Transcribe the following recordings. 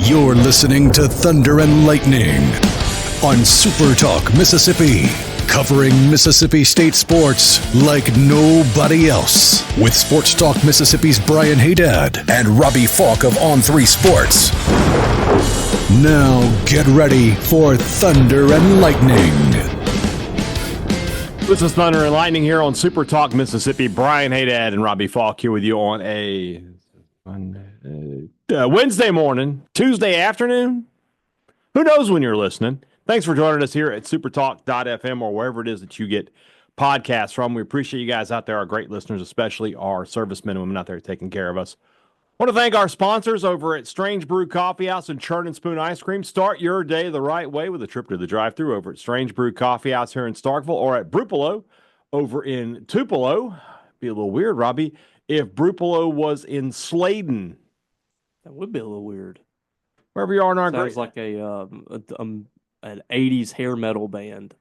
You're listening to Thunder and Lightning on SuperTalk Mississippi, covering Mississippi State sports like nobody else. With Sports Talk Mississippi's Brian Hadad and Robbie Faulk of On3 Sports. Now get ready for Thunder and Lightning. This is Thunder and Lightning here on SuperTalk Mississippi. Brian Hadad and Robbie Faulk here with you on a Wednesday morning, Tuesday afternoon. Who knows when you're listening? Thanks for joining us here at supertalk.fm or wherever it is that you get podcasts from. We appreciate you guys out there, our great listeners, especially our servicemen and women out there taking care of us. I want to thank our sponsors over at Strange Brew Coffee House and Churn and Spoon Ice Cream. Start your day the right way with a trip to the drive-thru over at Strange Brew Coffee House here in Starkville or at Brupolo over in Tupelo. Be a little weird, Robbie, if Brupolo was in Sladen. That would be a little weird. Wherever you are in our Sounds like an 80s hair metal band.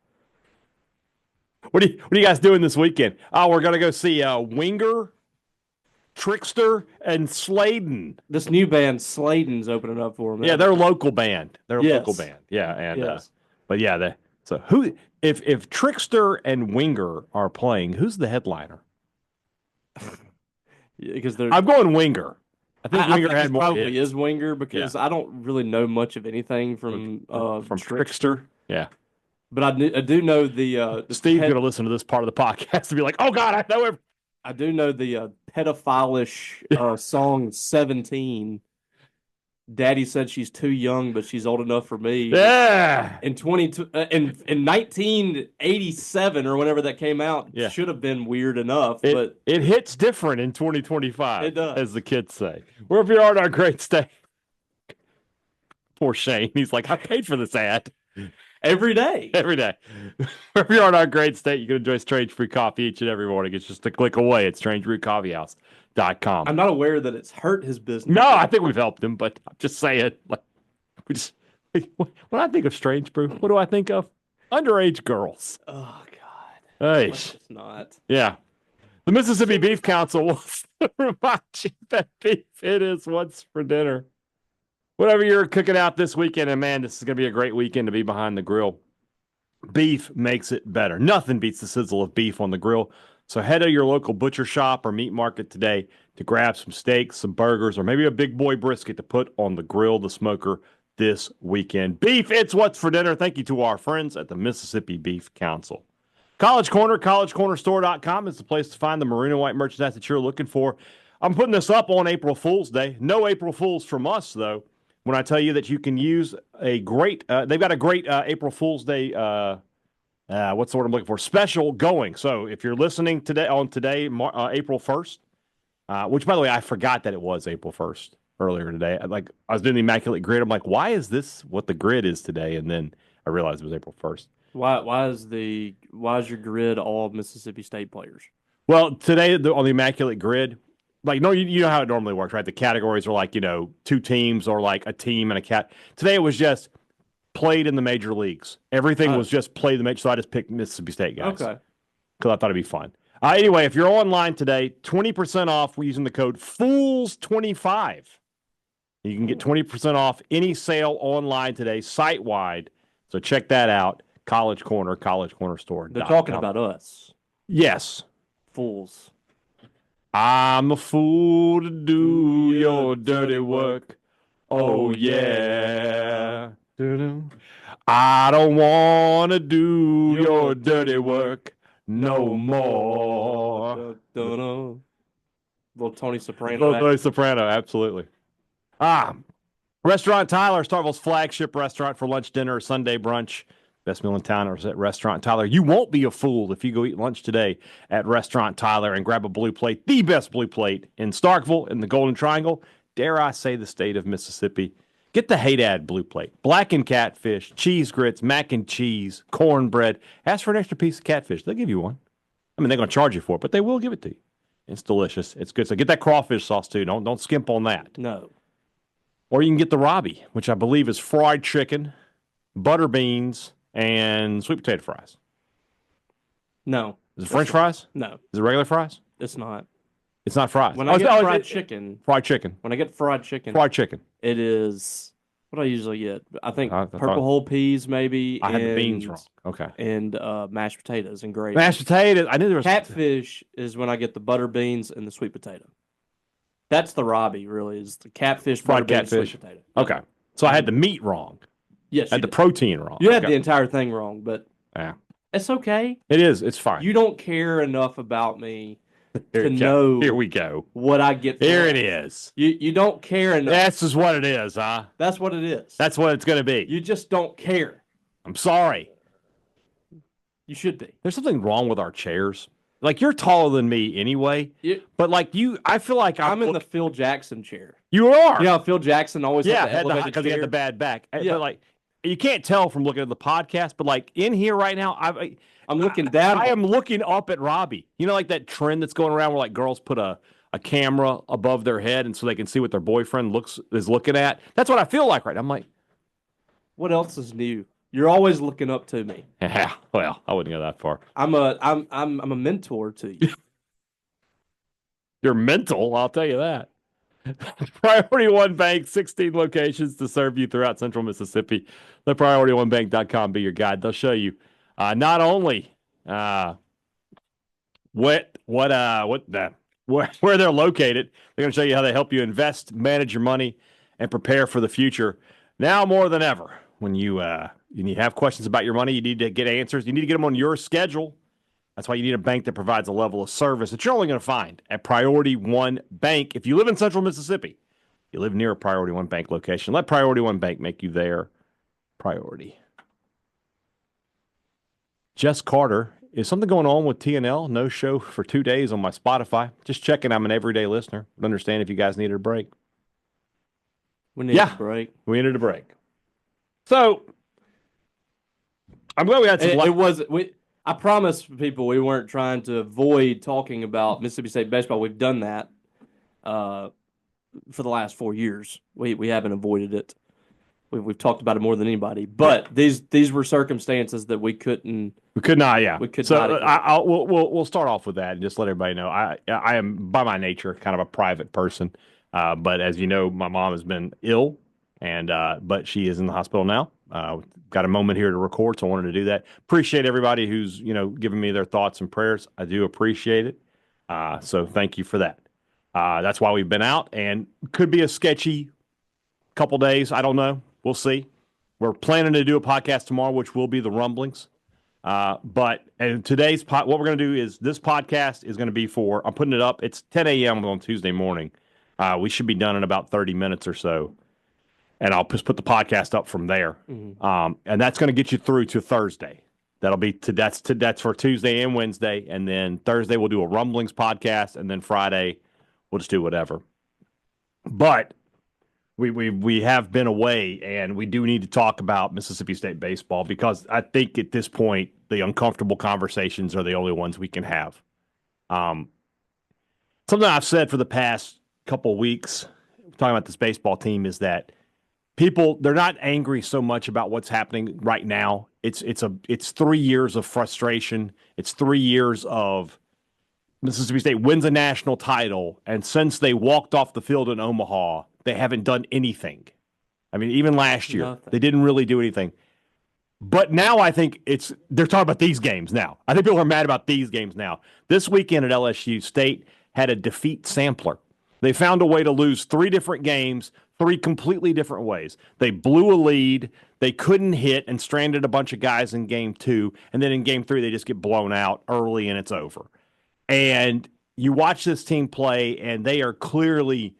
What are you guys doing this weekend? Oh, we're going to go see Winger, Trickster, and Sladen. This new band, Sladen's opening up for them. Yeah, they're a local band. They're a local band. Yeah, and yes. But yeah, so who if Trickster and Winger are playing, who's the headliner? Because I'm going Winger. I think Winger had more. Probably is Winger because I don't really know much of anything from Trickster. Yeah, but I do know the Steve's going to listen to this part of the podcast and be like, "Oh God, I know him." I do know the pedophile-ish song 17. Daddy said she's too young, but she's old enough for me. Yeah. In 1987 or whenever that came out, should have been weird enough. But it hits different in 2025. It does, as the kids say. Wherever you are in our great state. Poor Shane. He's like, I paid for this ad. Every day. Every day. Wherever you are in our great state, you can enjoy Strange Brew Coffee each and every morning. It's just a click away at strangebrewcoffeehouse.com. I'm not aware that it's hurt his business. No, I think we've helped him, but I'm just saying, like, when I think of Strange Brew, what do I think of? Underage girls. Oh, God. Hey. It's not. Yeah. The Mississippi Beef Council wants to remind you that beef it is what's for dinner. Whatever you're cooking out this weekend, and man, this is going to be a great weekend to be behind the grill. Beef makes it better. Nothing beats the sizzle of beef on the grill. So head to your local butcher shop or meat market today to grab some steaks, some burgers, or maybe a big boy brisket to put on the grill, the smoker this weekend. Beef, it's what's for dinner. Thank you to our friends at the Mississippi Beef Council. College Corner, collegecornerstore.com is the place to find the maroon and white merchandise that you're looking for. I'm putting this up on April Fool's Day. No April Fools from us, though. When I tell you that you can use a great, they've got a great April Fool's Day, what's the word I'm looking for, special going. So if you're listening today, April 1st, which, by the way, I forgot that it was April 1st earlier today. I was doing the Immaculate Grid. I'm like, why is this what the grid is today? And then I realized it was April 1st. Why is your grid all Mississippi State players? Well, today on the Immaculate Grid, like, no, you know how it normally works, right? The categories are like, two teams or like a team and a cat. Today it was just played in the major leagues. Everything was just played in the major. So I just picked Mississippi State guys. Okay. Because I thought it'd be fun. Anyway, if you're online today, 20% off using the code FOOLS25. You can get 20% off any sale online today, site-wide. So check that out. College Corner, collegecornerstore.com. They're talking about us. Yes. Fools. I'm a fool to do your dirty work. Oh, yeah. I don't want to do your dirty work no more. Little Tony Soprano. Little Tony Soprano, absolutely. Restaurant Tyler, Starkville's flagship restaurant for lunch, dinner, or Sunday brunch. Best meal in town is at Restaurant Tyler. You won't be a fool if you go eat lunch today at Restaurant Tyler and grab a blue plate, the best blue plate in Starkville, in the Golden Triangle, dare I say the state of Mississippi. Get the Hadad blue plate. Blackened catfish, cheese grits, mac and cheese, cornbread. Ask for an extra piece of catfish. They'll give you one. I mean, they're going to charge you for it, but they will give it to you. It's delicious. It's good. So get that crawfish sauce, too. Don't skimp on that. No. Or you can get the Robbie, which I believe is fried chicken, butter beans, and sweet potato fries. No. Is it French fries? No. Is it regular fries? It's not. It's not fries. When I get fried chicken. Fried chicken. When I get fried chicken. Fried chicken. It is What I usually get, I think I purple thought whole peas maybe. I had the beans and- wrong. Okay. And mashed potatoes and gravy. Mashed potatoes. I knew there was Catfish is when I get the butter beans and the sweet potato. That's the Robbie, really, is the catfish, fried butter beans, catfish. sweet potato. Okay. So I had the meat wrong. Yes, I had the protein wrong. You had Okay. the entire thing wrong, but Yeah. it's okay. It is. It's fine. You don't care enough about me Here to we go. know Here we go. what I get. Here lunch. it is. You don't care enough. That's just what it is, huh? That's what it is. That's what it's going to be. You just don't care. I'm sorry. You should be. There's something wrong with our chairs. Like, you're taller than me anyway, but like I feel like I'm in the Phil Jackson chair. You are. Yeah, Phil Jackson always had the elevated because he had chair. the bad back. Yeah. But like, you can't tell from looking at the podcast, but like in here right now, I'm looking down. I am looking up at Robbie. You know, like that trend that's going around where like girls put a camera above their head and so they can see what their boyfriend is looking at. That's what I feel like right now. I'm like, what else is new? You're always looking up to me. yeah, well, I wouldn't go that far. I'm a mentor to you. You're mental, I'll tell you that. Priority One Bank, 16 locations to serve you throughout Central Mississippi. Let PriorityOneBank.com be your guide. They'll show you not only where they're located. They're going to show you how they help you invest, manage your money, and prepare for the future. Now more than ever, when you have questions about your money, you need to get answers. You need to get them on your schedule. That's why you need a bank that provides a level of service that you're only going to find at Priority One Bank. If you live in Central Mississippi, you live near a Priority One Bank location. Let Priority One Bank make you their priority. Jess Carter, is something going on with TNL? No show for 2 days on my Spotify. Just checking. I'm an everyday listener. Would understand if you guys needed a break. We needed a break. We needed a break. So I'm glad we had some. I promise people we weren't trying to avoid talking about Mississippi State baseball. We've done that for the last 4 years. We haven't avoided it. We've talked about it more than anybody. But these were circumstances that we couldn't. We could not. Yeah. We could so not. We'll start off with that and just let everybody know I am by my nature kind of a private person. But as you know, my mom has been ill, and but she is in the hospital now. Got a moment here to record, so I wanted to do that. Appreciate everybody who's giving me their thoughts and prayers. I do appreciate it. So thank you for that. That's why we've been out, and could be a sketchy couple days. I don't know. We'll see. We're planning to do a podcast tomorrow, which will be the rumblings. But today's what we're going to do is this podcast is going to be for. I'm putting it up. It's 10 a.m. on Tuesday morning. We should be done in about 30 minutes or so. And I'll just put the podcast up from there. Mm-hmm. And that's going to get you through to Thursday. That'll be that's for Tuesday and Wednesday. And then Thursday we'll do a rumblings podcast. And then Friday we'll just do whatever. But we have been away, and we do need to talk about Mississippi State baseball because I think at this point the uncomfortable conversations are the only ones we can have. Something I've said for the past couple weeks talking about this baseball team is that they're not angry so much about what's happening right now. It's 3 years of frustration. It's 3 years of Mississippi State wins a national title, and since they walked off the field in Omaha, they haven't done anything. I mean, even last year, they didn't really do anything. But now I think they're talking about these games now. I think people are mad about these games now. This weekend at LSU, State had a defeat sampler. They found a way to lose 3 different games, 3 completely different ways. They blew a lead. They couldn't hit and stranded a bunch of guys in game 2. And then in game 3, they just get blown out early and it's over. And you watch this team play, and they are clearly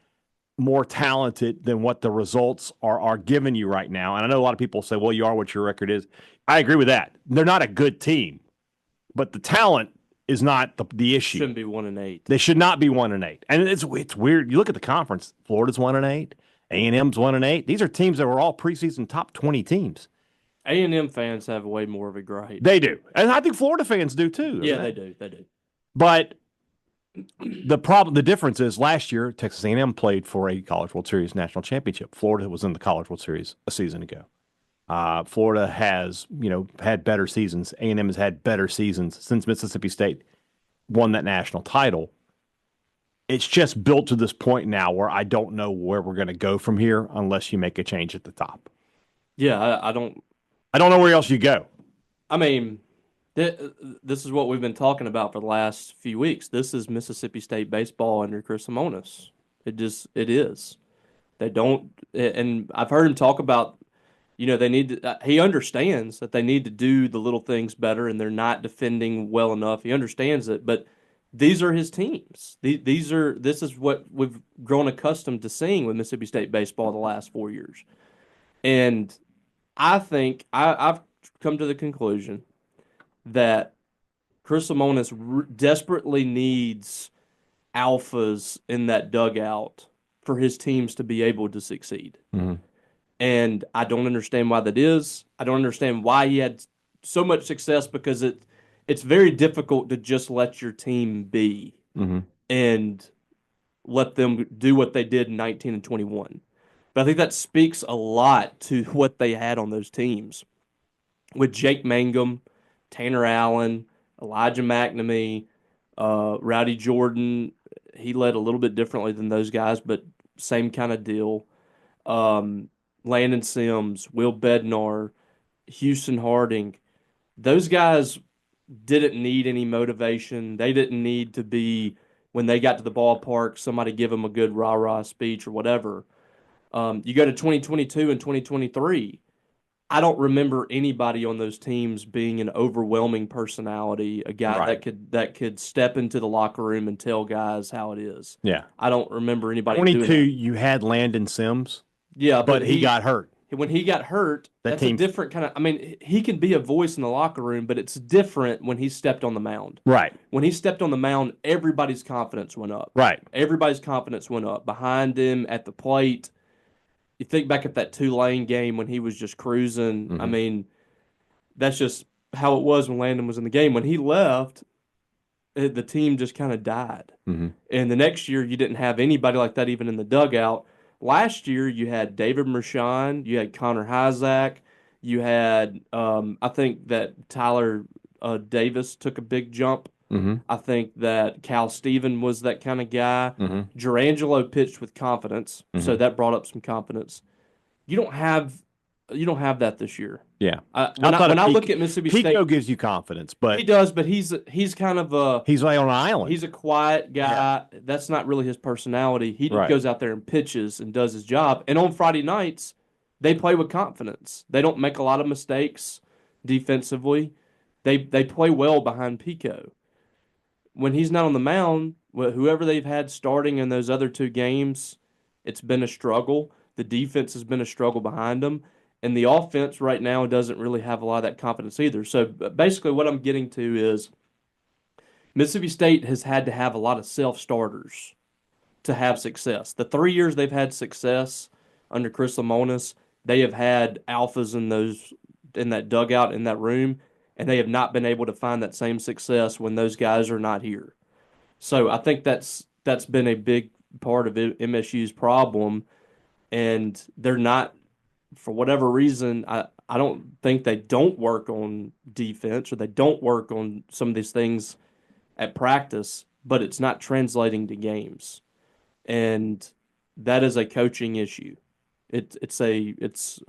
more talented than what the results are giving you right now. And I know a lot of people say, well, you are what your record is. I agree with that. They're not a good team, but the talent is not the issue. Shouldn't be 1-8. They should not be 1-8. And it's weird. You look at the conference. Florida's 1-8. A&M's 1-8. These are teams that were all preseason top 20 teams. A&M fans have way more of a gripe. They do. And I think Florida fans do too. Yeah, they do. But the difference is last year, Texas A&M played for a College World Series national championship. Florida was in the College World Series a season ago. Florida has, had better seasons. A&M has had better seasons since Mississippi State won that national title. it's just built to this point now where I don't know where we're going to go from here unless you make a change at the top. Yeah, I don't. I don't know where else you go. I mean, this is what we've been talking about for the last few weeks. This is Mississippi State baseball under Chris Lemonis. It is. They don't, and I've heard him talk about, they need to, he understands that they need to do the little things better and they're not defending well enough. He understands it, but these are his teams. This is what we've grown accustomed to seeing with Mississippi State baseball the last 4 years. And I think I've come to the conclusion that Chris Lemonis desperately needs alphas in that dugout for his teams to be able to succeed. Mm-hmm. And I don't understand why that is. I don't understand why he had so much success, because it's very difficult to just let your team be and let them do what they did in 19 and 21. But I think that speaks a lot to what they had on those teams with Jake Mangum, Tanner Allen, Elijah McNamee, Rowdy Jordan. He led a little bit differently than those guys, but same kind of deal. Landon Sims, Will Bednar, Houston Harding. Those guys didn't need any motivation. They didn't need to be, when they got to the ballpark, somebody give them a good rah-rah speech or whatever. You go to 2022 and 2023, I don't remember anybody on those teams being an overwhelming personality, a guy that could step into the locker room and tell guys how it is. Yeah. I don't remember anybody 22, doing that. you had Landon Sims. Yeah, but he got hurt. When he got hurt, that's a different kind of. I mean, he can be a voice in the locker room, but it's different when he stepped on the mound. Right. When he stepped on the mound, everybody's confidence went up. Right. Everybody's confidence went up behind him at the plate. You think back at that Tulane game when he was just cruising. I mean, that's just how it was when Landon was in the game. When he left, the team just kind of died. And the next year, you didn't have anybody like that even in the dugout. Last year, you had David Mershon, you had Connor Hyzak, you had, I think that Tyler Davis took a big jump. I think that Cal Steven was that kind of guy. Gerangelo pitched with confidence, so that brought up some confidence. You don't have that this year. Yeah. When I look at Mississippi State, Pico gives you confidence, but he does. But he's kind of he's like on an island. He's a quiet guy. Yeah. That's not really his personality. He goes out there and pitches and does his job. And on Friday nights, they play with confidence. They don't make a lot of mistakes defensively. They play well behind Pico. When he's not on the mound, whoever they've had starting in those other two games, it's been a struggle. The defense has been a struggle behind them. And the offense right now doesn't really have a lot of that confidence either. So basically what I'm getting to is Mississippi State has had to have a lot of self-starters to have success. The 3 years they've had success under Chris Lemonis, they have had alphas in that dugout, in that room, and they have not been able to find that same success when those guys are not here. So I think that's been a big part of MSU's problem, and they're not, for whatever reason, I don't think they don't work on defense or they don't work on some of these things at practice, but it's not translating to games. And that is a coaching issue. It's a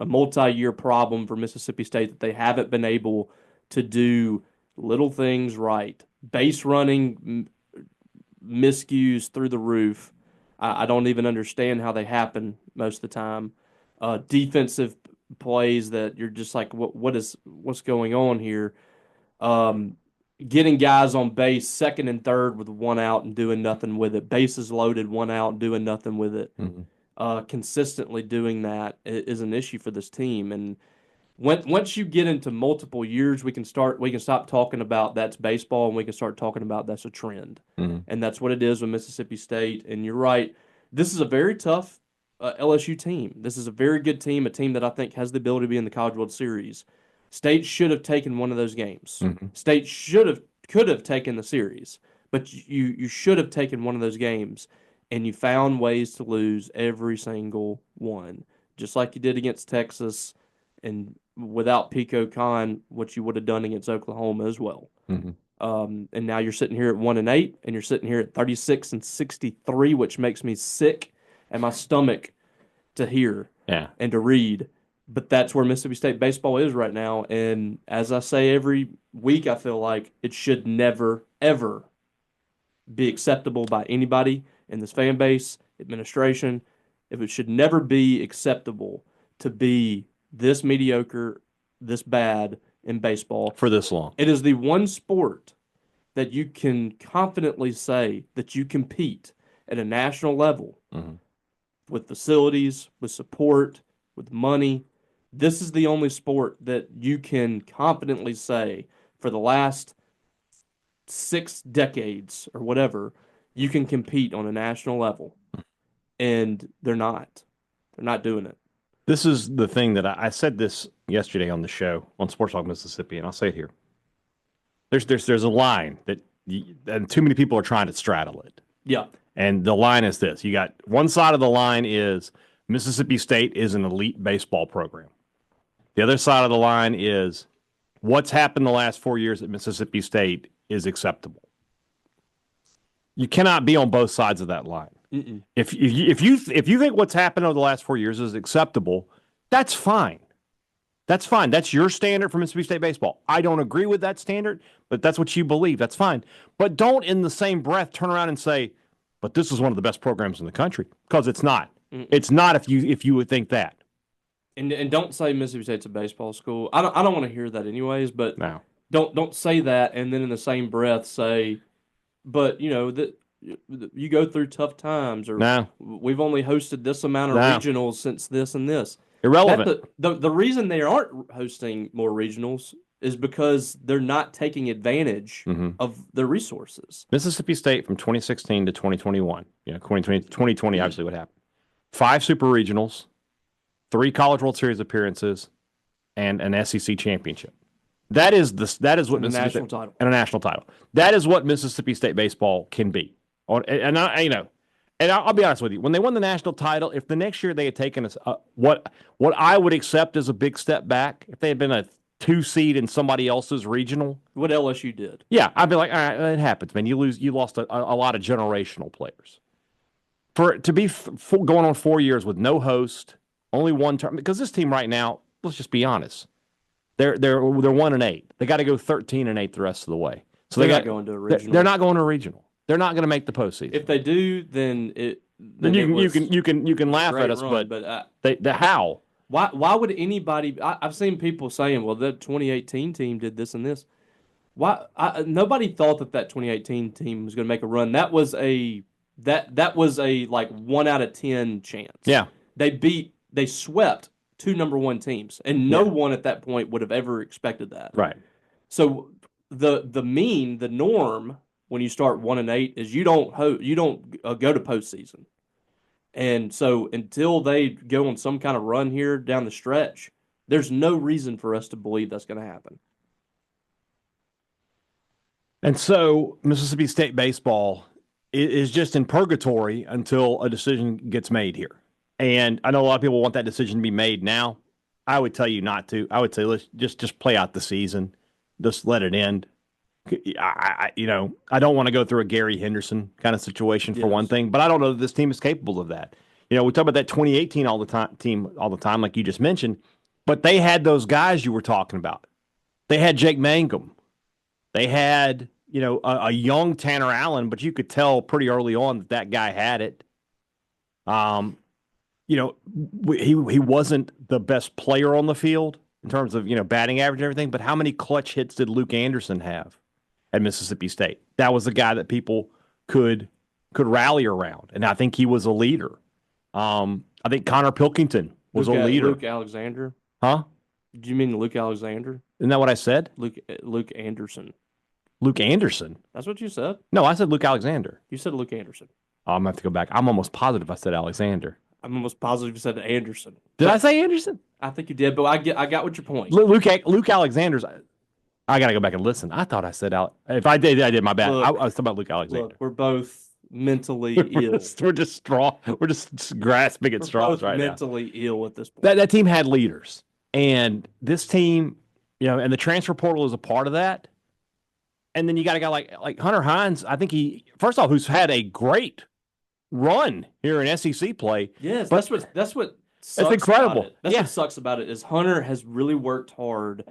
multi-year problem for Mississippi State that they haven't been able to do little things right. Base running miscues through the roof. I don't even understand how they happen most of the time. Defensive plays that you're just like, what's going on here? Getting guys on base second and third with one out and doing nothing with it. Bases loaded, one out, and doing nothing with it. Consistently doing that is an issue for this team. And once you get into multiple years, we can stop talking about that's baseball and we can start talking about that's a trend. And that's what it is with Mississippi State. And you're right. This is a very tough LSU team. This is a very good team, a team that I think has the ability to be in the College World Series. State should have taken one of those games. State could have taken the series, but you should have taken one of those games, and you found ways to lose every single one, just like you did against Texas, and without Pico Khan, what you would have done against Oklahoma as well. And now you're sitting here at 1-8, and you're sitting here at 36-63, which makes me sick and my stomach to hear and to read. But that's where Mississippi State baseball is right now. And as I say every week, I feel like it should never, ever be acceptable by anybody in this fan base, administration. If it should never be acceptable to be this mediocre, this bad in baseball for this long. It is the one sport that you can confidently say that you compete at a national level with facilities, with support, with money. This is the only sport that you can confidently say for the last 6 decades or whatever, you can compete on a national level. And they're not. They're not doing it. This is the thing that I said this yesterday on the show on Sports Talk Mississippi, and I'll say it here. There's a line that and too many people are trying to straddle it. Yeah. And the line is this. You got one side of the line is Mississippi State is an elite baseball program. The other side of the line is what's happened the last 4 years at Mississippi State is acceptable. You cannot be on both sides of that line. Mm-mm. If you think what's happened over the last 4 years is acceptable, that's fine. That's fine. That's your standard for Mississippi State baseball. I don't agree with that standard, but that's what you believe. That's fine. But don't in the same breath turn around and say, but this is one of the best programs in the country, because it's not. Mm-mm. It's not if you would think that. And don't say Mississippi State's a baseball school. I don't want to hear that anyways, but No. Don't say that and then in the same breath say, but you know that you go through tough times, or No. we've only hosted this amount of regionals since this and this. Irrelevant. The reason they aren't hosting more regionals is because they're not taking advantage of their resources. Mississippi State from 2016 to 2021, 2020 obviously what happened. 5 super regionals, 3 College World Series appearances, and an SEC championship. That is what Mississippi national title. And a national title. That is what Mississippi State baseball can be. And I'll be honest with you. When they won the national title, if the next year they had taken what I would accept as a big step back, if they had been a 2 seed in somebody else's regional, what LSU did, yeah, I'd be like, all right, it happens, man. You lost a lot of generational players. For it to be going on 4 years with no host, only one term, because this team right now, let's just be honest, they're 1-8. They got to go 13-8 the rest of the way. So they're not going to a regional. They're not going to a regional. They're not going to make the postseason. If they do, then you can laugh at us, but how? Why would anybody? I've seen people saying, "Well, the 2018 team did this and this." Why? Nobody thought that 2018 team was going to make a run. That was a like 1 out of 10 chance. Yeah, they swept 2 number 1 teams, and no one at that point would have ever expected that. Right. So the norm when you start 1-8 is you don't go to postseason. And so until they go on some kind of run here down the stretch, there's no reason for us to believe that's going to happen. And so Mississippi State baseball is just in purgatory until a decision gets made here. And I know a lot of people want that decision to be made now. I would tell you not to. I would say let's just play out the season. Just let it end. I don't want to go through a Gary Henderson kind of situation for one thing, but I don't know that this team is capable of that. We talk about that 2018 all the time, like you just mentioned, but they had those guys you were talking about. They had Jake Mangum. They had, a young Tanner Allen, but you could tell pretty early on that guy had it. He wasn't the best player on the field in terms of, batting average and everything, but how many clutch hits did Luke Anderson have at Mississippi State? That was the guy that people could rally around, and I think he was a leader. I think Connor Pilkington was a leader. Luke Alexander? Huh? Did you mean Luke Alexander? Isn't that what I said? Luke Anderson. Luke Anderson? That's what you said? No, I said Luke Alexander. You said Luke Anderson. I'm going to have to go back. I'm almost positive I said Alexander. I'm almost positive you said Anderson. Did I say Anderson? I think you did, but I got what your point. Luke Alexander's... I got to go back and listen. I thought I said if I did, I did. My bad. I was talking about Luke Alexander. Look, we're both mentally ill. We're just straw. We're just grasping at straws right now. Mentally ill at this point. That team had leaders, and this team, and the transfer portal is a part of that. And then you got a guy like Hunter Hines. I think first off, who's had a great run here in SEC play. Yes, but that's what that's incredible. About it. That's what sucks about it is Hunter has really worked hard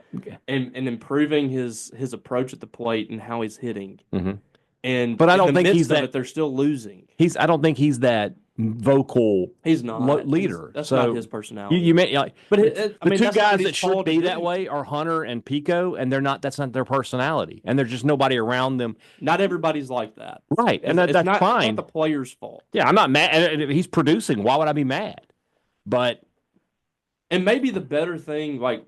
and improving his approach at the plate and how he's hitting. But I don't think he's that. They're still losing. I don't think he's that vocal. He's not leader. That's not his personality. You may but the two guys that should be that do. way are Hunter and Pico, and they're not. That's not their personality, and there's just nobody around them. Not everybody's like that, right? And that's fine. It's not the player's fault. Yeah, I'm not mad. He's producing. Why would I be mad? But maybe the better thing, like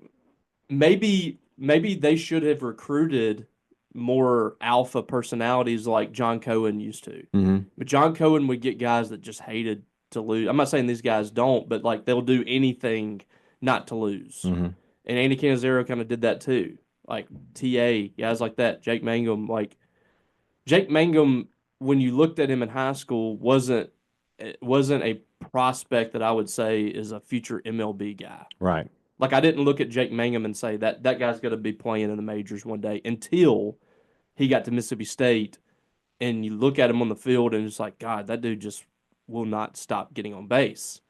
maybe they should have recruited more alpha personalities like John Cohen used to. But John Cohen would get guys that just hated to lose. I'm not saying these guys don't, but like they'll do anything not to lose. And Andy Canizero kind of did that too. Like TA, guys like that. Jake Mangum, when you looked at him in high school, wasn't a prospect that I would say is a future MLB guy. Right. Like I didn't look at Jake Mangum and say that guy's going to be playing in the majors one day until he got to Mississippi State, and you look at him on the field and it's like, God, that dude just will not stop getting on base.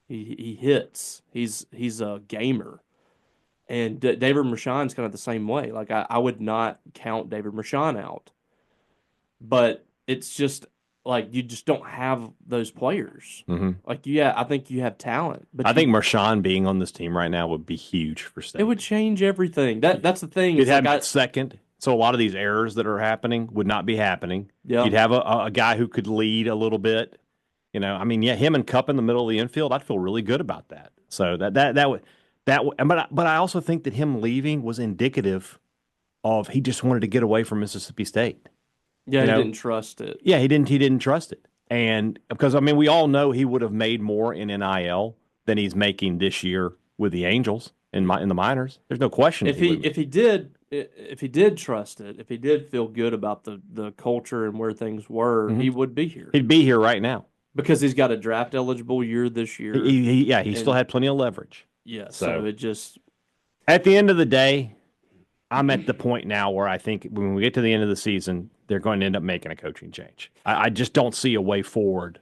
He hits. He's a gamer. And David Mershon's kind of the same way. Like I would not count David Mershon out, but it's just like you just don't have those players. Like I think you have talent, but I think Mershon being on this team right now would be huge for State. It would change everything. That's the thing. You'd have second, so a lot of these errors that are happening would not be happening. Yeah. You'd have a guy who could lead a little bit. I mean, him and Cup in the middle of the infield, I'd feel really good about that. So that would. But I also think that him leaving was indicative of he just wanted to get away from Mississippi State. Yeah, he didn't trust it. Yeah, he didn't trust it. And because I mean, we all know he would have made more in NIL than he's making this year with the Angels in the minors. There's no question. If he did trust it, if he did feel good about the culture and where things were, he would be here. He'd be here right now because he's got a draft eligible year this year. He still had plenty of leverage. Yeah, so it just at the end of the day, I'm at the point now where I think when we get to the end of the season, they're going to end up making a coaching change. I just don't see a way forward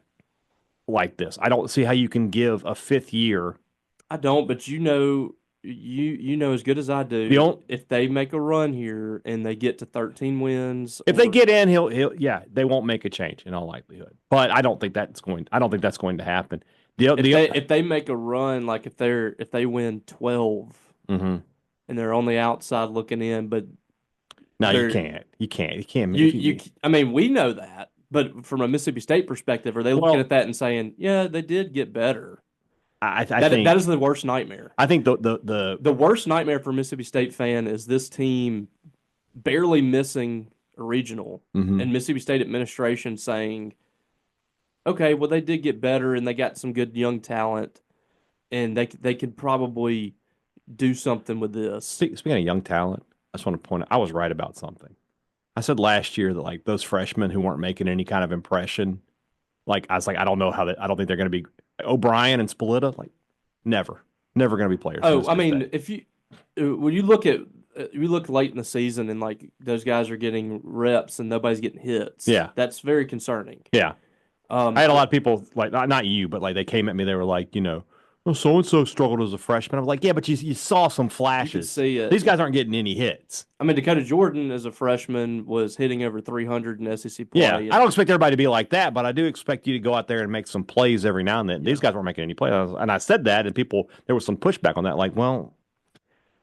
like this. I don't see how you can give a fifth year. I don't, but you know as good as I do. If they make a run here and they get to 13 wins, if they get in, they won't make a change in all likelihood. But I don't think that's going to happen. If they make a run, like if they win 12 and they're on the outside looking in, but no, you can't. You can't. I mean, we know that, but from a Mississippi State perspective, are they looking at that and saying, "Yeah, they did get better"? I think that is the worst nightmare. I think the worst nightmare for a Mississippi State fan is this team barely missing a regional and Mississippi State administration saying, okay, well, they did get better and they got some good young talent, and they could probably do something with this. Speaking of young talent, I just want to point out I was right about something. I said last year that like those freshmen who weren't making any kind of impression, like I was like, I don't think they're going to be O'Brien and Spaletta, like never going to be players. Oh, I mean, when you look late in the season and like those guys are getting reps and nobody's getting hits, that's very concerning. Yeah. I had a lot of people, like, not you, but like they came at me. They were like, so-and-so struggled as a freshman. I was like, yeah, but you saw some flashes. You could see it. These guys aren't getting any hits. I mean, Dakota Jordan as a freshman was hitting over 300 in SEC play. Yeah, I don't expect everybody to be like that, but I do expect you to go out there and make some plays every now and then. These guys weren't making any plays. And I said that, and there was some pushback on that. Like, well...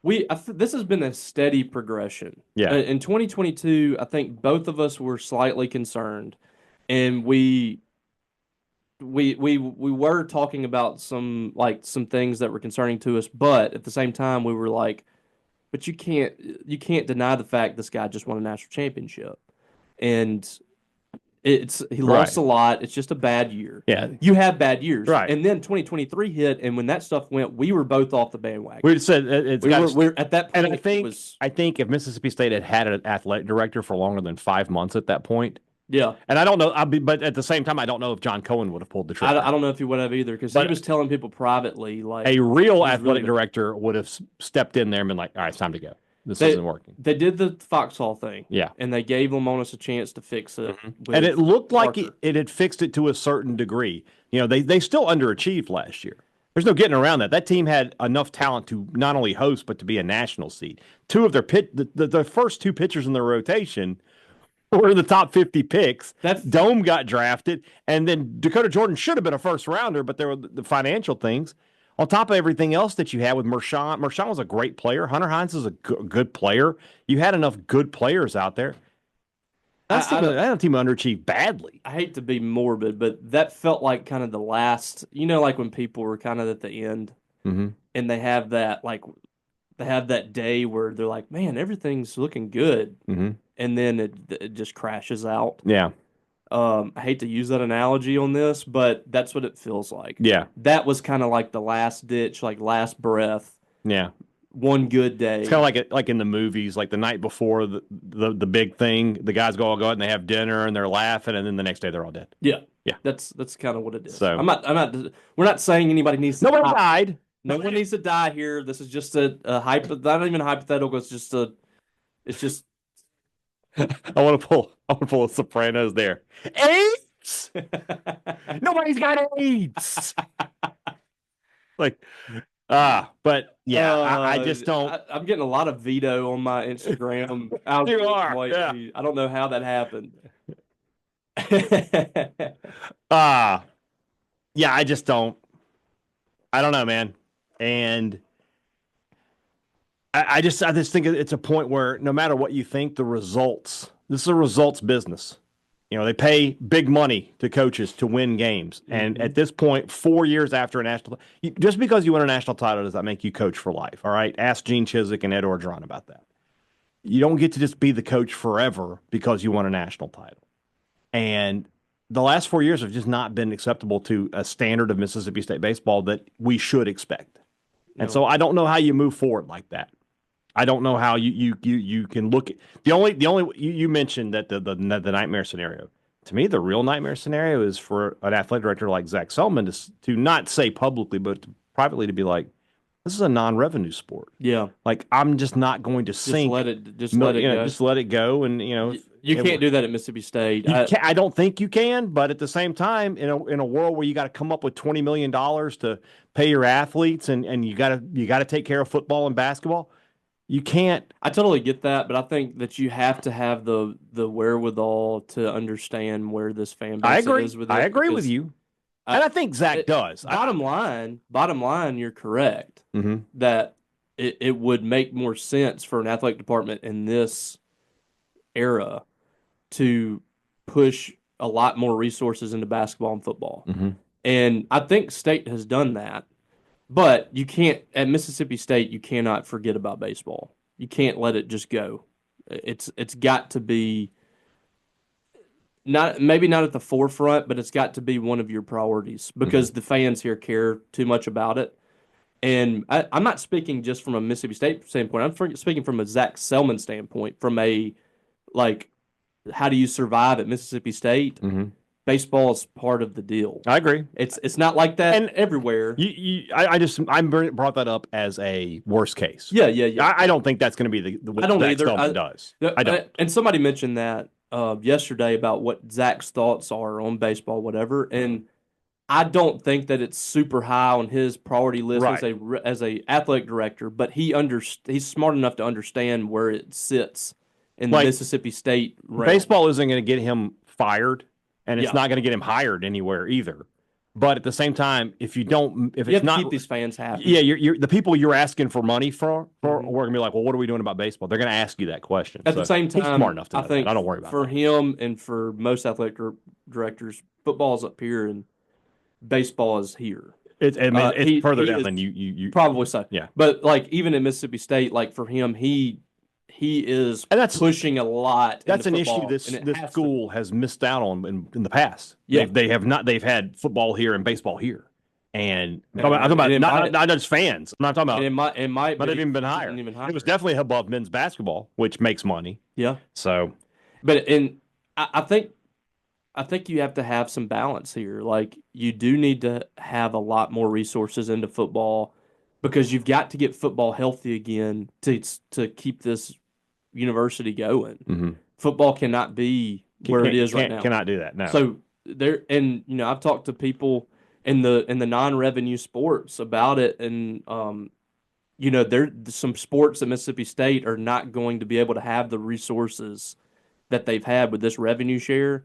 this has been a steady progression. Yeah. In 2022, I think both of us were slightly concerned, and we were talking about some things that were concerning to us, but at the same time we were like, but you can't deny the fact this guy just won a national championship, and he lost a lot. It's just a bad year. Yeah, you have bad years, right? And then 2023 hit, and when that stuff went, we were both off the bandwagon. We said we're at that point. And I think if Mississippi State had an athletic director for longer than 5 months at that point. Yeah, and I don't know. But at the same time, I don't know if John Cohen would have pulled the trigger. I don't know if he would have either, because he was telling people privately, like a real athletic director would have stepped in there and been like, "All right, it's time to go." this isn't working. They did the Foxhall thing. Yeah. And they gave Lamonis a chance to fix it. And it looked like Parker. it had fixed it to a certain degree. They still underachieved last year. There's no getting around that. That team had enough talent to not only host, but to be a national seed. Two of the first two pitchers in their rotation were in the top 50 picks. Dome got drafted, and then Dakota Jordan should have been a first rounder, but there were the financial things. On top of everything else that you had with Mershon. Mershon was a great player. Hunter Hines is a good player. You had enough good players out there. That team underachieved badly. I hate to be morbid, but that felt like kind of the last, like when people were kind of at the end and they have that day where they're like, man, everything's looking good. And then it just crashes out. Yeah. I hate to use that analogy on this, but that's what it feels like. Yeah. That was kind of like the last ditch, like last breath. Yeah. One good day. It's kind of like in the movies, like the night before the big thing, the guys go out and they have dinner and they're laughing, and then the next day they're all dead. Yeah. Yeah. That's kind of what it is. So we're not saying anybody needs to Nobody died. No one needs to die here. This is just a not even hypothetical, it's just I want to pull a Sopranos there. AIDS? Nobody's got AIDS. But yeah, I just don't. I'm getting a lot of veto on my Instagram. You are. Yeah. I don't know how that happened. Yeah, I just don't. I don't know, man. And I just think it's a point where no matter what you think, this is a results business. They pay big money to coaches to win games. And at this point, 4 years after a national, just because you win a national title does that make you coach for life. All right. Ask Gene Chizik and Ed Orgeron about that. You don't get to just be the coach forever because you won a national title. And the last 4 years have just not been acceptable to a standard of Mississippi State baseball that we should expect. And so I don't know how you move forward like that. I don't know how you can look at the only you mentioned that the nightmare scenario. To me, the real nightmare scenario is for an athletic director like Zach Selman to not say publicly, but privately to be like, this is a non-revenue sport. Yeah, like I'm just not going to sink. Just let it go. Just let it go, and you can't do that at Mississippi State. I don't think you can, but at the same time, in a world where you got to come up with $20 million to pay your athletes, and you got to take care of football and basketball. You can't. I totally get that, but I think that you have to have the wherewithal to understand where this fan base is with it. I agree with you, and I think Zach does. Bottom line, you're correct that it would make more sense for an athletic department in this era to push a lot more resources into basketball and football, and I think State has done that. But you can't, at Mississippi State, you cannot forget about baseball. You can't let it just go. It's got to be maybe not at the forefront, but it's got to be one of your priorities because the fans here care too much about it. And I'm not speaking just from a Mississippi State standpoint. I'm speaking from a Zach Selman standpoint, from a, how do you survive at Mississippi State? Baseball is part of the deal. I agree. It's not like that and everywhere. I brought that up as a worst case. Yeah. I don't think that's going to be what Zach Selman does. I don't. And somebody mentioned that yesterday about what Zach's thoughts are on baseball, whatever. And I don't think that it's super high on his priority list as a athletic director. But he's smart enough to understand where it sits in the Mississippi State realm. Baseball isn't going to get him fired. And it's not going to get him hired anywhere either. But at the same time, if it's not keep these fans happy. Yeah, you're the people you're asking for money for we're going to be like, well, what are we doing about baseball? They're going to ask you that question. At the same time, he's smart enough to know that. I don't worry about for him and for most athletic directors, football is up here and baseball is here. It's further down than you probably so. Yeah, but in Mississippi State, for him, he is pushing a lot. That's an issue this school has missed out on in the past. Yeah. They have not. They've had football here and baseball here, and I'm talking about not just fans. I'm not talking about. It might have even been higher. It was definitely above men's basketball, which makes money. Yeah. So, but I think you have to have some balance here. You do need to have a lot more resources into football. because you've got to get football healthy again to keep this university going. Mm-hmm. Football cannot be where it is right now. Cannot do that. No. So I've talked to people in the non-revenue sports about it, and there's some sports at Mississippi State are not going to be able to have the resources that they've had with this revenue share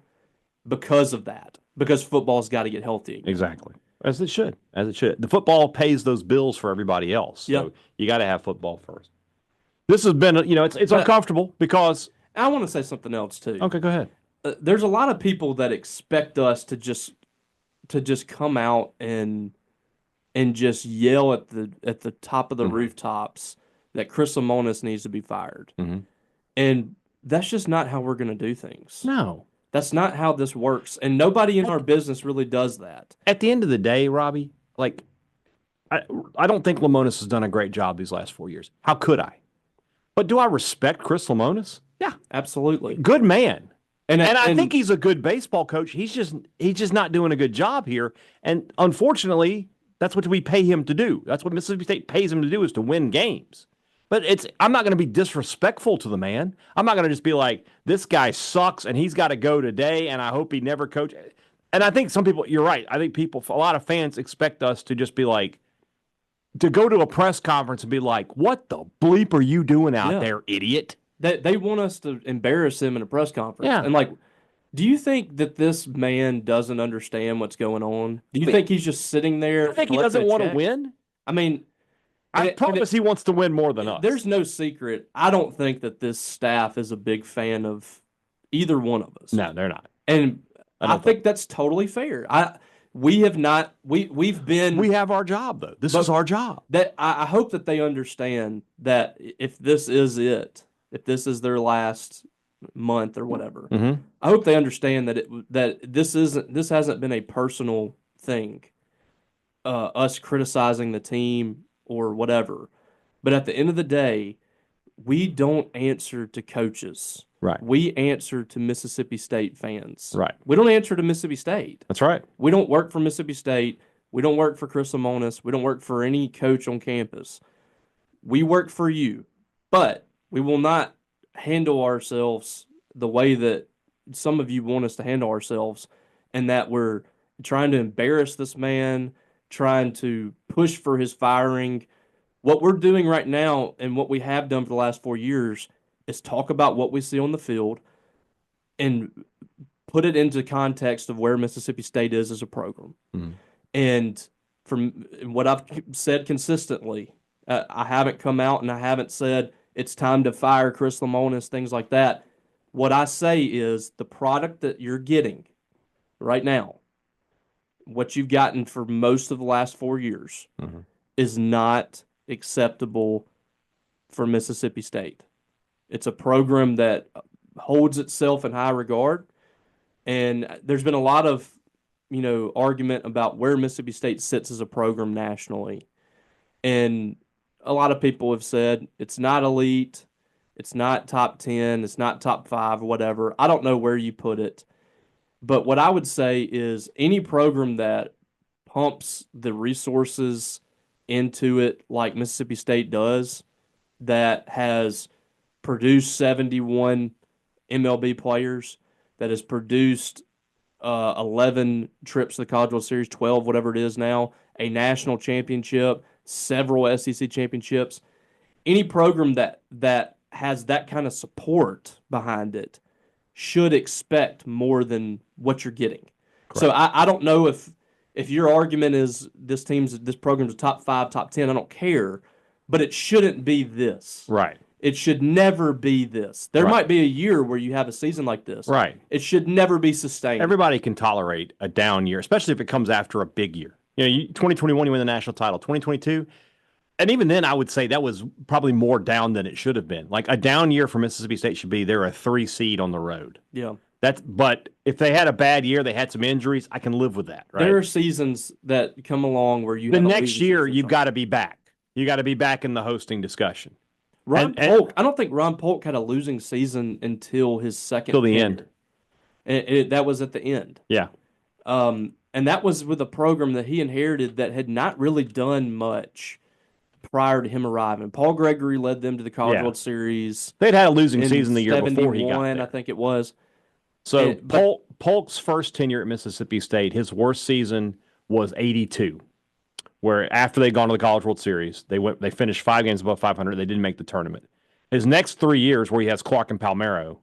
because of that. Because football's got to get healthy again. Exactly. As it should. The football pays those bills for everybody else. So you got to have football first. This has been, it's uncomfortable because I want to say something else too. Okay, go ahead. There's a lot of people that expect us to just come out and just yell at the top of the rooftops that Chris Lemonis needs to be fired. Mm-hmm. And that's just not how we're going to do things. No. That's not how this works. And nobody in our business really does that. At the end of the day, Robbie, I don't think Lemonis has done a great job these last 4 years. How could I? But do I respect Chris Lemonis? Yeah. Absolutely. Good man. And I think he's a good baseball coach. He's just not doing a good job here. And unfortunately, that's what we pay him to do. That's what Mississippi State pays him to do, is to win games. But I'm not going to be disrespectful to the man. I'm not going to just be like, this guy sucks and he's got to go today and I hope he never coaches. And I think some people, you're right. I think a lot of fans expect us to just be like, to go to a press conference and be like, what the bleep are you doing out there, idiot? They want us to embarrass him in a press conference. Yeah. And do you think that this man doesn't understand what's going on? Do you think he's just sitting there? I think he doesn't want to win. I mean, I promise he wants to win more than us. There's no secret. I don't think that this staff is a big fan of either one of us. No, they're not. And I think that's totally fair. We have not. We've been. We have our job though. This is our job. That I hope that they understand that if this is it, if this is their last month or whatever, mm-hmm. I hope they understand that this hasn't been a personal thing. Us criticizing the team or whatever, but at the end of the day, we don't answer to coaches. Right. We answer to Mississippi State fans. Right. We don't answer to Mississippi State. That's right. We don't work for Mississippi State. We don't work for Chris Lemonis. We don't work for any coach on campus. We work for you, but we will not handle ourselves the way that some of you want us to handle ourselves, and that we're trying to embarrass this man, trying to push for his firing. What we're doing right now and what we have done for the last 4 years is talk about what we see on the field and put it into context of where Mississippi State is as a program. Mm-hmm. And from what I've said consistently, I haven't come out and I haven't said it's time to fire Chris Lemonis, things like that. What I say is the product that you're getting right now, what you've gotten for most of the last 4 years, mm-hmm. is not acceptable for Mississippi State. It's a program that holds itself in high regard, and there's been a lot of, argument about where Mississippi State sits as a program nationally. And a lot of people have said it's not elite, it's not top 10, it's not top 5 or whatever. I don't know where you put it. But what I would say is any program that pumps the resources into it like Mississippi State does, that has produced 71 MLB players, that has produced 11 trips to the College World Series, 12, whatever it is now, a national championship, several SEC championships. Any program that has that kind of support behind it should expect more than what you're getting. Correct. So I don't know if your argument is this program's top 5, top 10, I don't care, but it shouldn't be this. Right. It should never be this. There might be a year where you have a season like this. Right. It should never be sustained. Everybody can tolerate a down year, especially if it comes after a big year. 2021, you win the national title. 2022, and even then, I would say that was probably more down than it should have been. Like a down year for Mississippi State should be they're a 3 seed on the road. Yeah. But if they had a bad year, they had some injuries, I can live with that. Right. There are seasons that come along where you the next year you've got to be back. You got to be back in the hosting discussion. Ron Polk, I don't think Ron Polk had a losing season until his second. Till the end. And that was at the end. Yeah. And that was with a program that he inherited that had not really done much prior to him arriving. Paul Gregory led them to the College Yeah. World Series. They'd had a losing in season the year before he got 71, there. I think it was. So But Polk's first tenure at Mississippi State, his worst season was 82, where after they'd gone to the College World Series, they finished 5 games above 500. They didn't make the tournament. His next 3 years, where he has Clark and Palmero,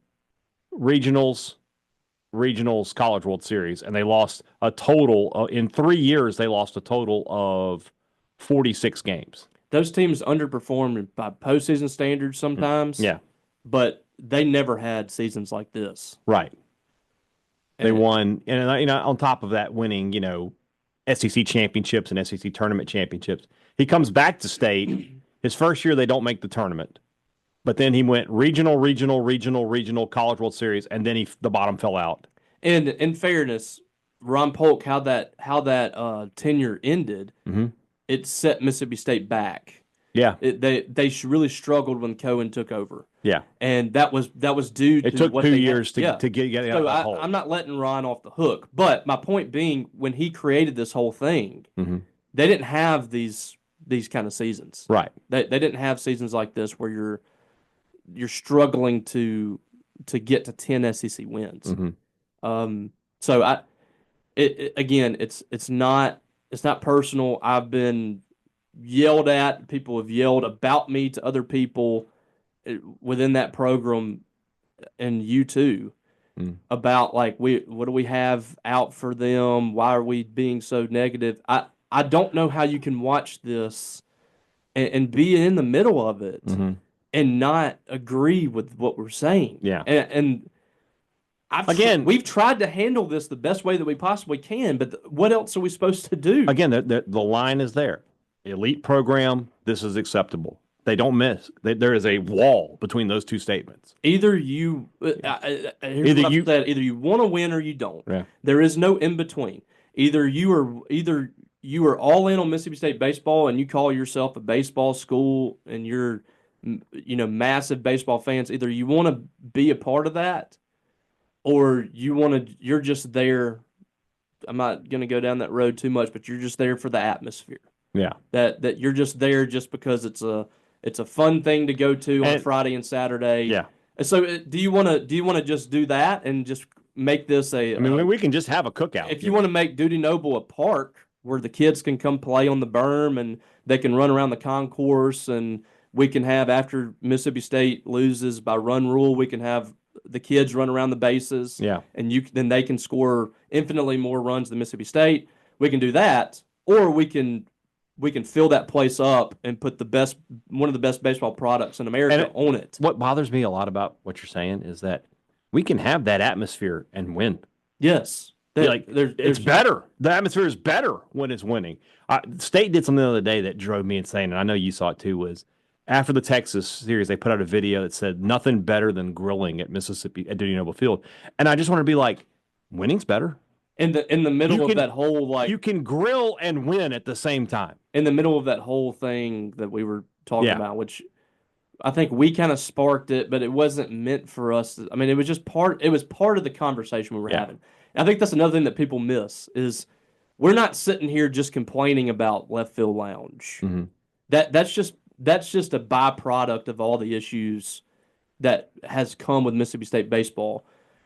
regionals, College World Series, and they lost a total in 3 years. They lost a total of 46 games. those teams underperformed by postseason standards sometimes. Yeah, But they never had seasons like this. right. They And- won, and on top of that, winning SEC championships and SEC tournament championships. He comes back to state. His first year, they don't make the tournament, but then he went regional, College World Series, and then the bottom fell out. And in fairness, Ron Polk, how that tenure ended, Mm-hmm. it set Mississippi State back. Yeah, They really struggled when Cohen took over, yeah. and that was due to It took what 2 they years had. to get out So of that hole. I'm not letting Ron off the hook, but my point being, when he created this whole thing, Mm-hmm. they didn't have these kind of seasons. Right. They didn't have seasons like this where you're struggling to get to 10 SEC wins. Mm-hmm. So again, it's not personal. I've been yelled at. People have yelled about me to other people within that program, and you too, about like what do we have out for them? Why are we being so negative? I don't know how you can watch this and be in the middle of it and not agree with what we're saying. Yeah. And we've tried to handle this the best way that we possibly can, but what else are we supposed to do? Again, the line is there. Elite program, this is acceptable. They don't miss. There is a wall between those two statements. Either you either you want to win or you don't. Yeah. There is no in between. Either you are all in on Mississippi State baseball and you call yourself a baseball school and you're massive baseball fans. Either you want to be a part of that, or you're just there. I'm not going to go down that road too much, but you're just there for the atmosphere. Yeah. That you're just there just because it's a fun thing to go to on Friday and Saturday. Yeah. And so do you want to just do that and just make this I mean, we can just have a cookout. If you want to make Duty Noble a park where the kids can come play on the berm and they can run around the concourse, and we can have, after Mississippi State loses by run rule, we can have the kids run around the bases. Yeah. And then they can score infinitely more runs than Mississippi State. We can do that, or we can fill that place up and put one of the best baseball products in America on it. What bothers me a lot about what you're saying is that we can have that atmosphere and win. Yes. It's better. The atmosphere is better when it's winning. State did something the other day that drove me insane, and I know you saw it too, was after the Texas series, they put out a video that said nothing better than grilling at Duty Noble Field. And I just want to be like, winning's better. In the middle of that whole you can grill and win at the same time. In the middle of that whole thing that we were talking about, which I think we kind of sparked it, but it wasn't meant for us. I mean, it was part of the conversation we were having. And I think that's another thing that people miss is we're not sitting here just complaining about left field lounge. Mm-hmm. That's just a byproduct of all the issues that has come with Mississippi State baseball.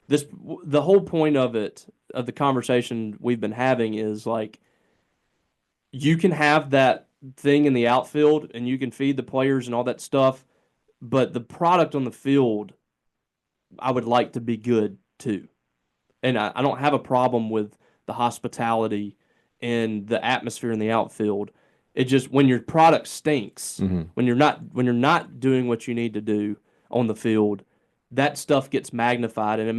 The whole point of the conversation we've been having is like, you can have that thing in the outfield and you can feed the players and all that stuff, but the product on the field, I would like to be good too. And I don't have a problem with the hospitality and the atmosphere in the outfield. It just, when your product stinks, when you're not doing what you need to do on the field, that stuff gets magnified, and it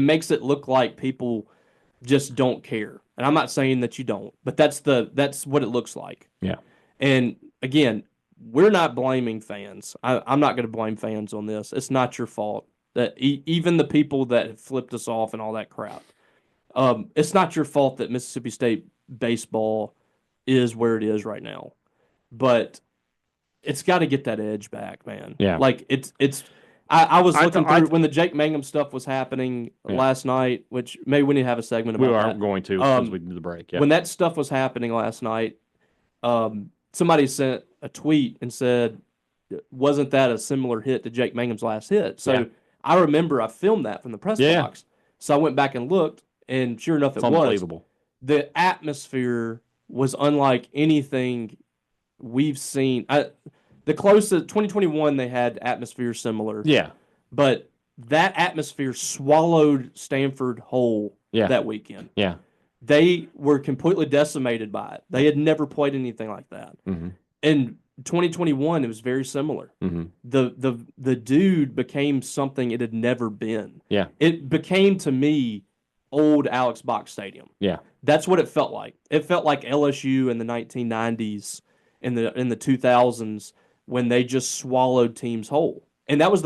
makes it look like people just don't care. And I'm not saying that you don't, but that's what it looks like. Yeah. And again, we're not blaming fans. I'm not going to blame fans on this. It's not your fault. That even the people that have flipped us off and all that crap, it's not your fault that Mississippi State baseball is where it is right now. But it's got to get that edge back, man. Yeah. Like it's. I was looking through when the Jake Mangum stuff was happening last night, which maybe we need to have a segment about that. We are going to because we did the break. Yeah. When that stuff was happening last night, somebody sent a tweet and said, wasn't that a similar hit to Jake Mangum's last hit? So I remember I filmed that from the press box. So I went back and looked, and sure enough, it was. Unbelievable. The atmosphere was unlike anything we've seen. The closest 2021 they had atmosphere similar. Yeah. But that atmosphere swallowed Stanford whole that weekend. Yeah. They were completely decimated by it. They had never played anything like that. Mm-hmm. In 2021, it was very similar. Mm-hmm. The dude became something it had never been. Yeah. It became, to me, old Alex Box Stadium. Yeah. That's what it felt like. It felt like LSU in the 1990s, in the 2000s, when they just swallowed teams whole. And that was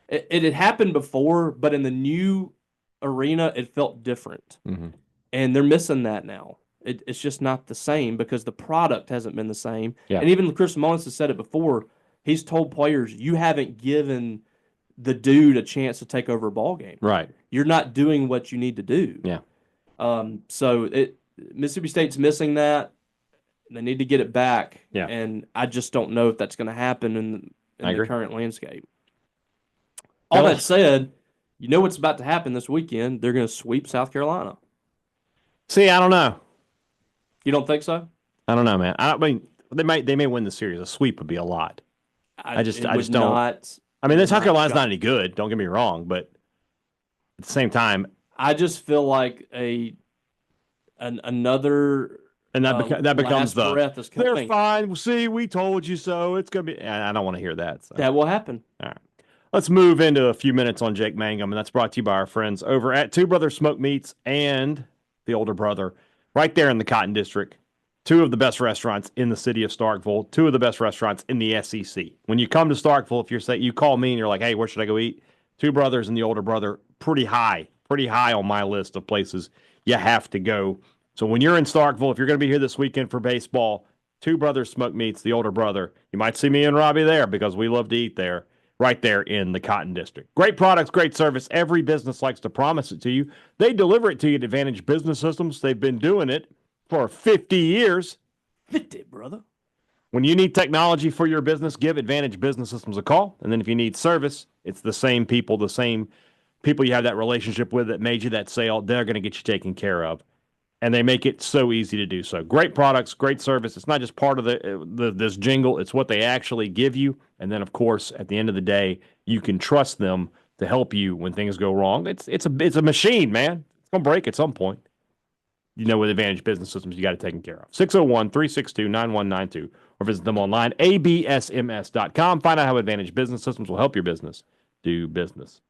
it had happened before, but in the new arena, it felt different. Mm-hmm. And they're missing that now. It's just not the same because the product hasn't been the same. Yeah. And even Chris Mullins has said it before. He's told players, you haven't given the dude a chance to take over a ball game. Right. You're not doing what you need to do. Yeah. So Mississippi State's missing that. They need to get it back. Yeah. And I just don't know if that's going to happen in the current landscape. All that said, you know what's about to happen this weekend. They're going to sweep South Carolina. See, I don't know. You don't think so? I don't know, man. I mean, they may win the series. A sweep would be a lot. I just don't. I mean, South Carolina's not any good. Don't get me wrong, but at the same time, I just feel like another. And that becomes they're coming. fine. See, we told you so. It's gonna be. I don't want to hear that. So. That will happen. All right. Let's move into a few minutes on Jake Mangum, and that's brought to you by our friends over at Two Brothers Smoke Meats and the older brother, right there in the Cotton District. Two of the best restaurants in the city of Starkville, two of the best restaurants in the SEC. When you come to Starkville, if you call me and you're like, hey, where should I go eat? Two Brothers and the older brother, pretty high on my list of places you have to go. So when you're in Starkville, if you're going to be here this weekend for baseball, Two Brothers Smoke Meats, the older brother, you might see me and Robbie there because we love to eat there. Right there in the Cotton District. Great products, great service. Every business likes to promise it to you. They deliver it to you at Advantage Business Systems. They've been doing it for 50 years. 50, brother. When you need technology for your business, give Advantage Business Systems a call. And then if you need service, it's the same people you have that relationship with that made you that sale. They're going to get you taken care of. And they make it so easy to do so. Great products, great service. It's not just part of this jingle. It's what they actually give you. And then, of course, at the end of the day, you can trust them to help you when things go wrong. It's a machine, man. It's going to break at some point. You know, with Advantage Business Systems, you got it taken care of. 601-362-9192. Or visit them online, absms.com. Find out how Advantage Business Systems will help your business do business.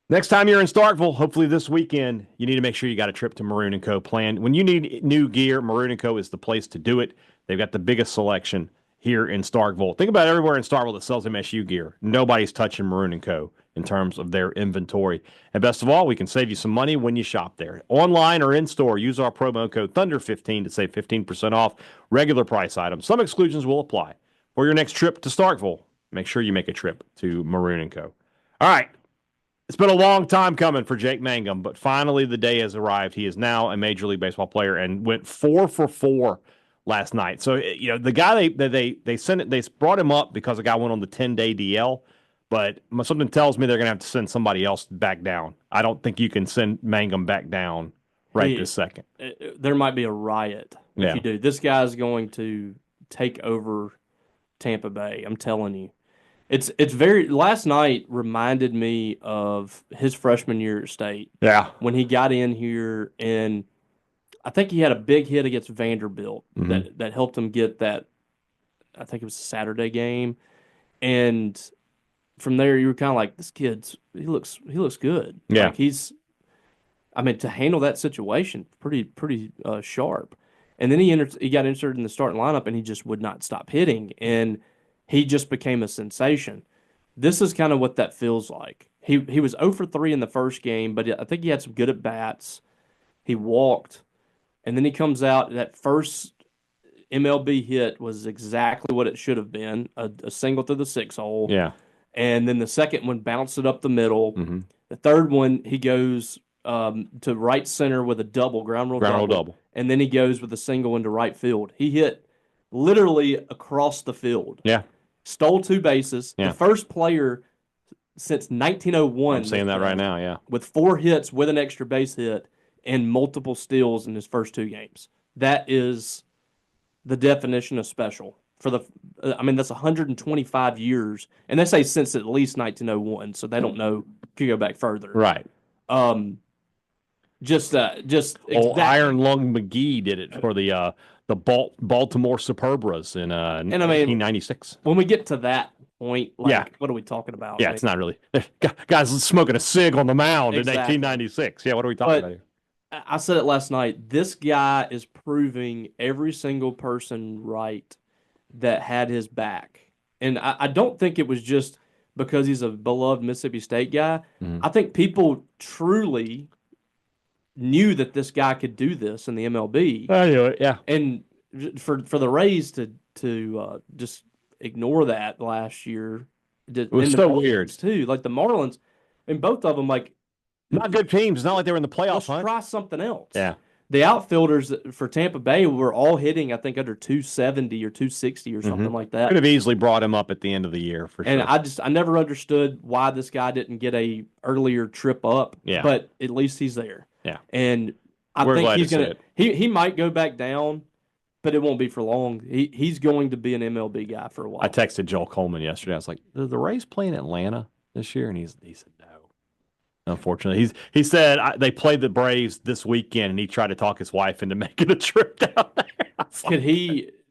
Next time you're in Starkville, hopefully this weekend, you need to make sure you got a trip to Maroon & Co. planned. When you need new gear, Maroon & Co. is the place to do it. They've got the biggest selection here in Starkville. Think about everywhere in Starkville that sells MSU gear. Nobody's touching Maroon & Co. in terms of their inventory. And best of all, we can save you some money when you shop there. Online or in-store, use our promo code Thunder15 to save 15% off regular price items. Some exclusions will apply. For your next trip to Starkville, make sure you make a trip to Maroon & Co. All right. It's been a long time coming for Jake Mangum, but finally the day has arrived. He is now a Major League Baseball player and went 4 for 4 last night. So, you know, the guy they brought him up because the guy went on the 10-day DL, but something tells me they're going to have to send somebody else back down. I don't think you can send Mangum back down this second. There might be a riot if you do. This guy's going to take over Tampa Bay. I'm telling you. It's very. Last night reminded me of his freshman year at State. Yeah. When he got in here, and I think he had a big hit against Vanderbilt that helped him get that. I think it was a Saturday game, and from there you were kind of like, this kid's he looks good. Yeah. Like to handle that situation, pretty sharp. And then he got inserted in the starting lineup, and he just would not stop hitting, and he just became a sensation. This is kind of what that feels like. He was 0 for 3 in the first game, but I think he had some good at-bats. He walked, and then he comes out. That first MLB hit was exactly what it should have been, a single through the 6-hole. Yeah. And then the second one bounced it up the middle. Mm-hmm. The third one, he goes to right center with a ground rule double. And then he goes with a single into right field. He hit literally across the field. Yeah. Stole 2 bases. Yeah. The first player since 1901. I'm saying that right now, yeah. With 4 hits with an extra base hit and multiple steals in his first 2 games. That is the definition of special. That's 125 years, and they say since at least 1901, so they don't know. Could go back further, Right? Just Iron Lung McGee did it for the Baltimore Superbras in 1996. When we get to that point, what are we talking about? Yeah, it's not really guys smoking a cig on the mound in 1896. Yeah, what are we talking about here? I said it last night. This guy is proving every single person right that had his back. And I don't think it was just because he's a beloved Mississippi State guy. Mm-hmm. I think people truly knew that this guy could do this in the MLB. I knew it, yeah. And for the Rays to just ignore that last year. It was so weird. Too. Like the Marlins, and both of them, not good teams. It's not like they were in the playoffs. Let's try something else. Yeah. The outfielders for Tampa Bay were all hitting, I think, under 270 or 260 or something like that. Could have easily brought him up at the end of the year for sure. And I never understood why this guy didn't get a earlier trip up. Yeah. But at least he's there. Yeah. And I think he's gonna he might go back down, but it won't be for long. He's going to be an MLB guy for a while. I texted Joel Coleman yesterday. I was like, "Are the Rays playing Atlanta this year?" And he said no. Unfortunately, he said they played the Braves this weekend, and he tried to talk his wife into making a trip down there.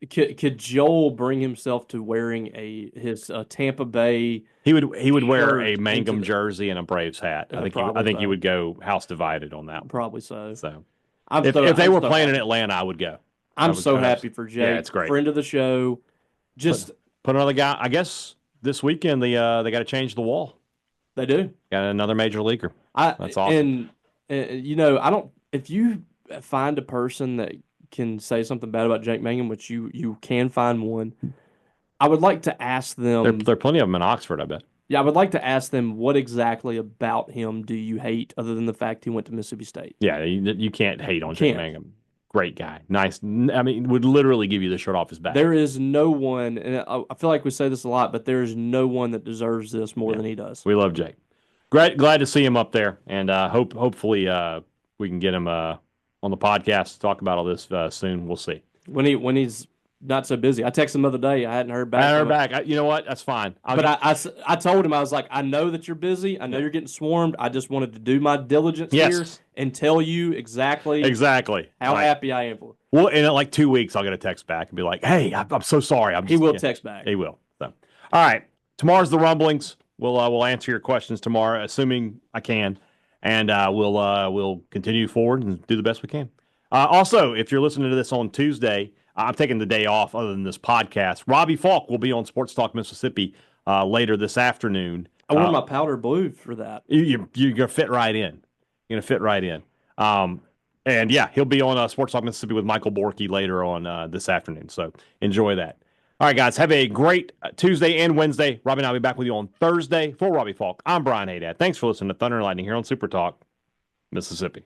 Could Joel bring himself to wearing his Tampa Bay? He would wear a Mangum jersey and a Braves hat. I think he would go house divided on that one. Probably so. So if they were playing in Atlanta, I would go. I'm so happy for Jake. Yeah, it's great. Friend of the show. Just put another guy. I guess this weekend they got to change the wall. They do. Got another major leaguer. That's awesome. And I don't. If you find a person that can say something bad about Jake Mangum, which you can find one, I would like to ask them. There are plenty of them in Oxford, I bet. Yeah, I would like to ask them what exactly about him do you hate, other than the fact he went to Mississippi State. Yeah, you can't hate on Jake Mangum. Great guy. Nice. I mean, would literally give you the shirt off his back. There is no one, and I feel like we say this a lot, but there is no one that deserves this more than he does. We love Jake. Glad to see him up there, and hopefully we can get him on the podcast to talk about all this soon. We'll see. When he's not so busy. I texted him the other day. I hadn't heard back. You know what? That's fine. I told him, I was like, I know that you're busy. I know you're getting swarmed. I just wanted to do my diligence here and tell you exactly how happy I am for it. Well, in like 2 weeks, I'll get a text back and be like, hey, I'm so sorry. He will text back. He will. So, all right. Tomorrow's the rumblings. We'll answer your questions tomorrow, assuming I can. And we'll continue forward and do the best we can. Also, if you're listening to this on Tuesday, I'm taking the day off other than this podcast. Robbie Faulk will be on Sports Talk Mississippi later this afternoon. I wore my powder blue for that. You're going to fit right in. You're going to fit right in. And, yeah, he'll be on Sports Talk Mississippi with Michael Borky later on this afternoon. So enjoy that. All right, guys, have a great Tuesday and Wednesday. Robbie and I will be back with you on Thursday. For Robbie Faulk, I'm Brian Hadad. Thanks for listening to Thunder and Lightning here on Super Talk Mississippi.